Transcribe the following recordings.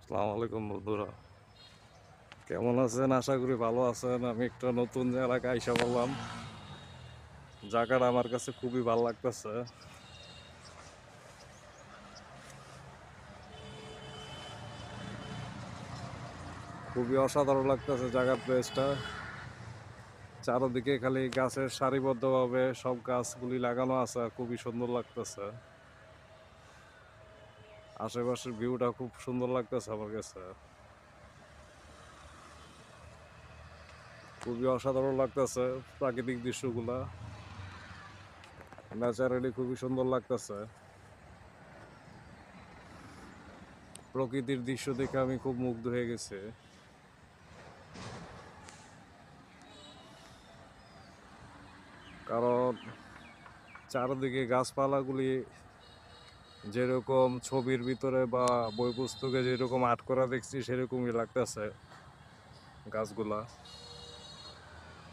আসসালামু আলাইকুম বন্ধুরা, কেমন আছেন? আশা করি ভালো আছেন। আমি একটা নতুন এলাকায় আইসা বললাম, জায়গাটা আমার কাছে খুবই ভালো লাগতেছে। খুবই অসাধারণ লাগতেছে জায়গার প্লেসটা। চারদিকে খালি গাছের সারিবদ্ধভাবে সব গাছগুলি লাগানো আছে, খুবই সুন্দর লাগতেছে। আশেপাশের ভিউটা খুব সুন্দর লাগতেছে আমার কাছে, খুবই অসাধারণ লাগতেছে। প্রাকৃতিক দৃশ্যগুলা ন্যাচারালি খুবই সুন্দর লাগতেছে। প্রকৃতির দৃশ্য দেখে আমি খুব মুগ্ধ হয়ে গেছি, কারণ চারদিকে গাছপালাগুলি যেরকম ছবির ভিতরে বা বই পুস্তকে যেরকম আর্ট করা দেখছি সেরকমই লাগতেছে। গাছগুলা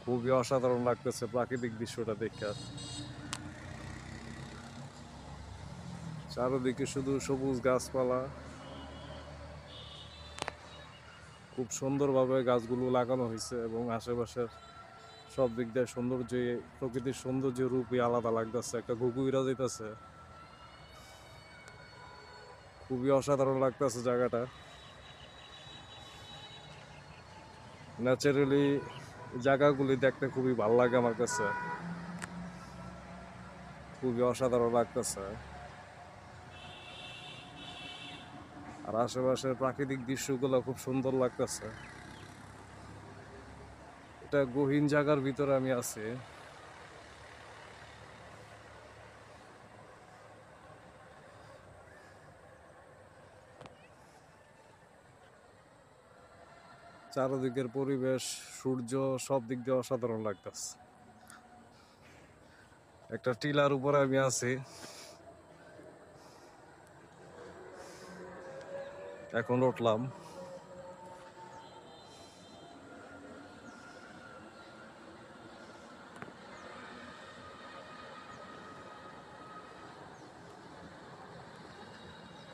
খুবই অসাধারণ লাগতেছে প্রাকৃতিক দৃশ্যটা দেখে। চারদিকে শুধু সবুজ গাছপালা, খুব সুন্দরভাবে গাছগুলো লাগানো হয়েছে এবং আশেপাশের সব দিক দিয়ে সৌন্দর্য, প্রকৃতির সৌন্দর্য রূপই আলাদা লাগতেছে। একটা ঘুঘুইরা যেতেছে, খুবই অসাধারণ লাগতেছে জায়গাটা। ন্যাচারালি জায়গাগুলি দেখতে খুবই ভালো লাগে আমার কাছে, খুবই অসাধারণ লাগতেছে। আর আশেপাশের প্রাকৃতিক দৃশ্যগুলো খুব সুন্দর লাগতেছে। এটা গহীন জায়গার ভিতরে আমি আছি। চারদিকের পরিবেশ, সূর্য, সব দিক দিয়ে অসাধারণ লাগতেছে। একটা টিলার উপরে আমি আছি, এখন উঠলাম।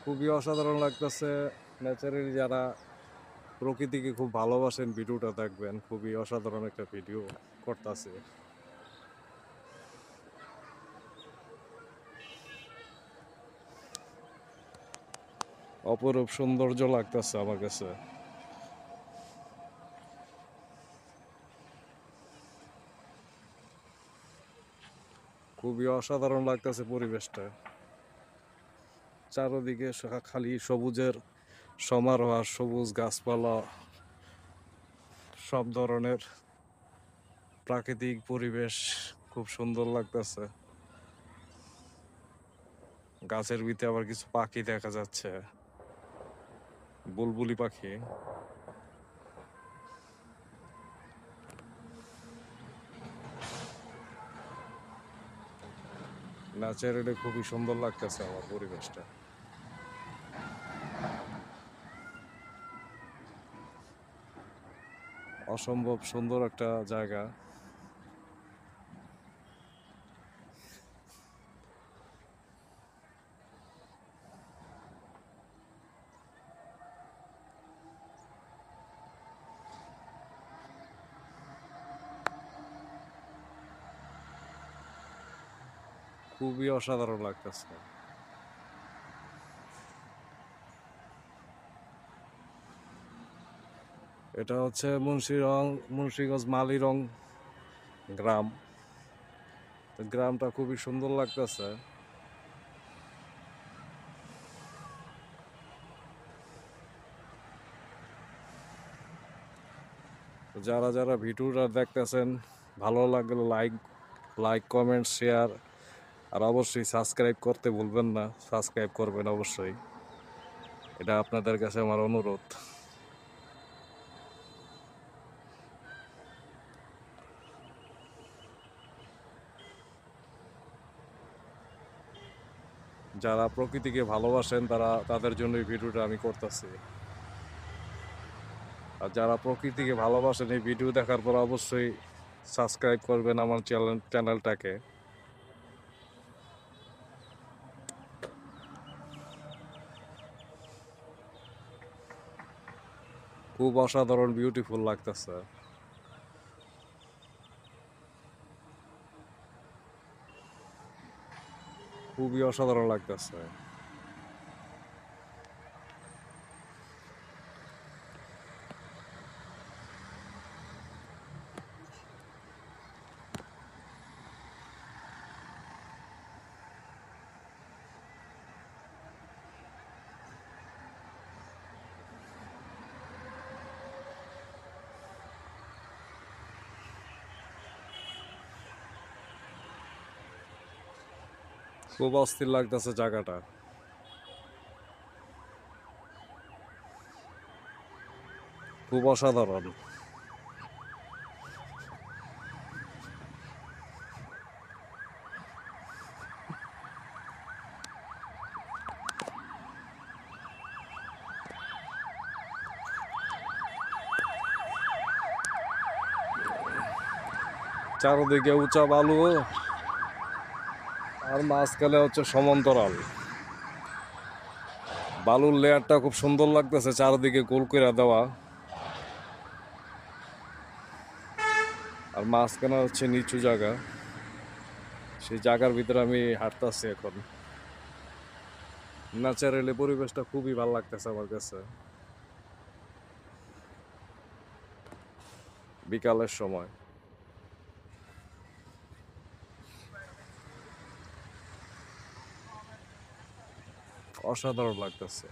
খুবই অসাধারণ লাগতেছে। ন্যাচারালি যারা প্রকৃতিকে খুব ভালোবাসেন ভিডিওটা দেখবেন, খুবই অসাধারণ একটা ভিডিও করতেছে। অপরূপ সৌন্দর্য লাগতেছে আমার কাছে, খুবই অসাধারণ লাগতেছে পরিবেশটা। চারদিকে খালি সবুজের সমারোহ, আর সবুজ গাছপালা, সব ধরনের প্রাকৃতিক পরিবেশ খুব সুন্দর লাগতেছে। গাছের ভিতরে আবার কিছু পাখি দেখা যাচ্ছে, বুলবুলি পাখি। ন্যাচারালি খুবই সুন্দর লাগতেছে আমার পরিবেশটা। অসম্ভব সুন্দর একটা জায়গা। খুবই অসাধারণ লাগতেছে। এটা হচ্ছে মুন্সিগঞ্জ মালিরং গ্রাম। তো গ্রামটা খুবই সুন্দর লাগতেছে। যারা যারা ভিডিওটা দেখতেছেন, ভালো লাগলে লাইক কমেন্ট শেয়ার, আর অবশ্যই সাবস্ক্রাইব করতে ভুলবেন না। সাবস্ক্রাইব করবেন অবশ্যই, এটা আপনাদের কাছে আমার অনুরোধ। যারা প্রকৃতিকে ভালোবাসেন তাদের জন্য এই ভিডিওটা আমি করতেছি। আর যারা প্রকৃতিকে ভালোবাসেন, এই ভিডিও দেখার পর অবশ্যই সাবস্ক্রাইব করবেন আমার চ্যানেলটাকে। খুব অসাধারণ বিউটিফুল লাগতেছে। খুবই অসাধারণ লাগতেছে। খুব অস্থির লাগতেছে জায়গাটা। খুব অসাধারণ। চারদিকে উঁচা বালু আর মাঝখানে হচ্ছে সমান্তরাল। বালুর লেয়ারটা খুব সুন্দর লাগতেছে, চারদিকে গোল করে দেওয়া। আর মাঝখানে হচ্ছে নিচু জায়গা। সেই জায়গার ভিতরে আমি হাঁটতেছি এখন। ন্যাচারালি পরিবেশটা খুবই ভালো লাগতেছে আমার কাছে বিকালের সময়। অসাধারণ লাগতেছে।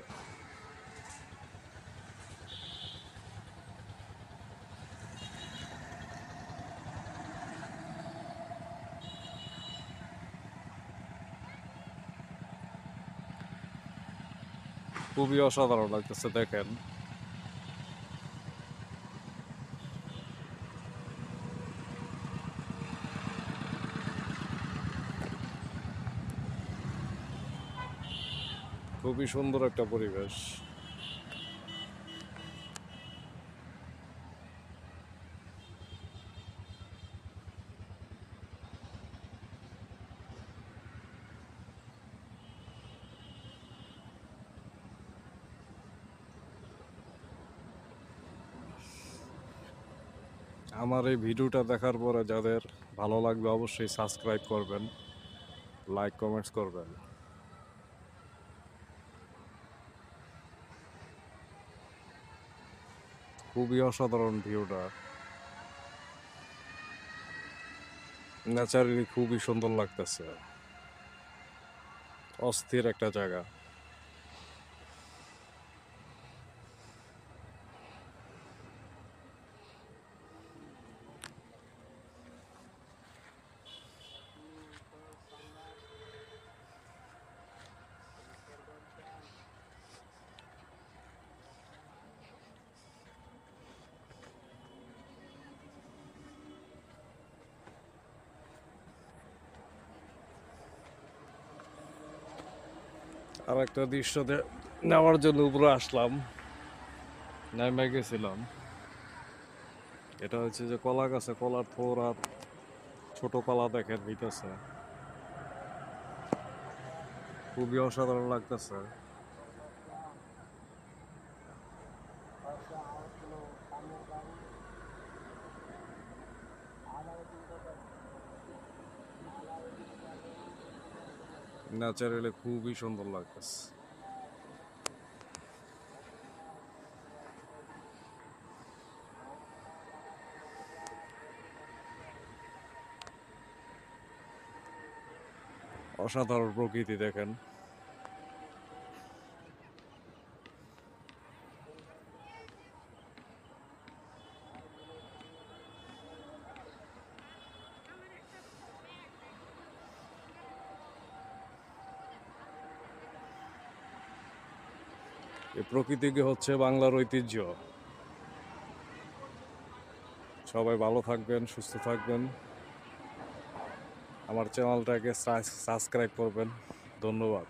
খুবই অসাধারণ লাগতেছে দেখেন। খুবই সুন্দর একটা পরিবেশ। আমার এই ভিডিওটা দেখার পরে যাদের ভালো লাগবে অবশ্যই সাবস্ক্রাইব করবেন, লাইক কমেন্টস করবেন। খুবই অসাধারণ ভিউটা, ন্যাচারালি খুবই সুন্দর লাগতেছে। অস্থির একটা জায়গা। আর একটা দৃশ্য নেওয়ার জন্য উপরে আসলাম, নেমে গেছিলাম। এটা হচ্ছে যে কলা গাছে কলার থোর আর ছোট কলা দেখেন হইতেছে, খুবই অসাধারণ লাগতেছে। ন্যাচারালি খুবই সুন্দর লাগতেছে। অসাধারণ প্রকৃতি দেখেন। এই প্রকৃতিকে হচ্ছে বাংলার ঐতিহ্য। সবাই ভালো থাকবেন, সুস্থ থাকবেন। আমার চ্যানেলটাকে সাবস্ক্রাইব করবেন। ধন্যবাদ।